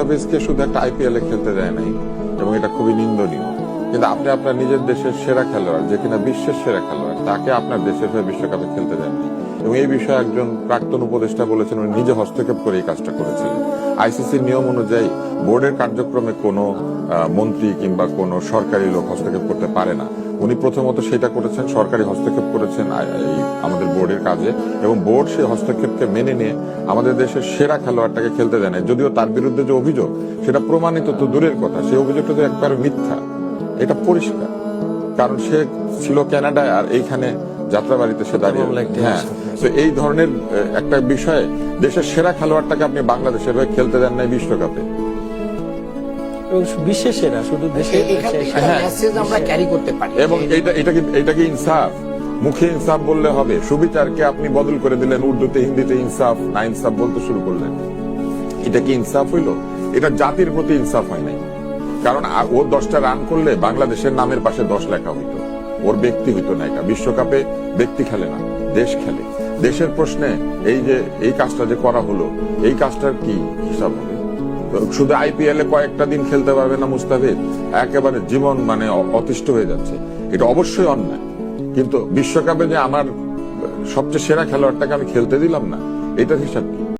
মুস্তাফিজকে শুধু একটা আইপিএল এ খেলতে দেয় নাই, এবং এটা খুবই নিন্দনীয়। কিন্তু আপনি আপনার নিজের দেশের সেরা খেলোয়াড়, যে কিনা বিশ্বের সেরা খেলোয়াড়, তাকে আপনার দেশের হয়ে বিশ্বকাপে খেলতে দেননি। এবং এই বিষয়ে একজন প্রাক্তন উপদেষ্টা বলেছেন উনি নিজে হস্তক্ষেপ করে এই কাজটা করেছিলেন। আইসিসির নিয়ম অনুযায়ী বোর্ডের কার্যক্রমে কোনো মন্ত্রী কিংবা কোনো সরকারি লোক হস্তক্ষেপ করতে পারে না। উনি প্রথমত সেটা করেছেন, সরকারি হস্তক্ষেপ করেছেন আমাদের বোর্ডের কাজে, এবং বোর্ড সেই হস্তক্ষেপকে মেনে নিয়ে আমাদের দেশের সেরা খেলোয়াড়টাকে খেলতে দেয় না। যদিও তার বিরুদ্ধে যে অভিযোগ সেটা প্রমাণিত তো দূরের কথা, সেই অভিযোগটা তো একবার মিথ্যা, এটা পরিষ্কার। কারণ সে ছিল কানাডায় আর এইখানে যাত্রাবাড়িতে সে দাঁড়িয়ে। হ্যাঁ, তো এই ধরনের একটা বিষয়ে দেশের সেরা খেলোয়াড়টাকে আপনি বাংলাদেশের হয়ে খেলতে দেন নাই বিশ্বকাপে। বিশ্বের সেরা, শুধু দেশের আমরা ক্যারি করতে পারি। এবং এটা কি ইনসাফ? মুখে ইনসাফ বললে হবে? সুবিচারকে আপনি বদল করে দিলেন, উর্দুতে হিন্দিতে ইনসাফ না ইনসাফ বলতে শুরু করলেন। এটা কি ইনসাফ হইল? এটা জাতির প্রতি ইনসাফ হয় নাই। কারণ ও 10টা রান করলে বাংলাদেশের নামের পাশে 10 লেখা হইতো, ওর ব্যক্তি হইতো না। এটা বিশ্বকাপে ব্যক্তি খেলে না, দেশ খেলে। দেশের প্রশ্নে এই কাজটা যে করা হলো, এই কাজটার কি হিসাব হবে? শুধু আইপিএল এ কয়েকটা দিন খেলতে পারবে না মুস্তাফিজ, একেবারে জীবন মানে অতিষ্ঠ হয়ে যাচ্ছে। এটা অবশ্যই অন্যায়। কিন্তু বিশ্বকাপে যে আমার সবচেয়ে সেরা খেলোয়াড়টাকে আমি খেলতে দিলাম না, এটার হিসাব কি?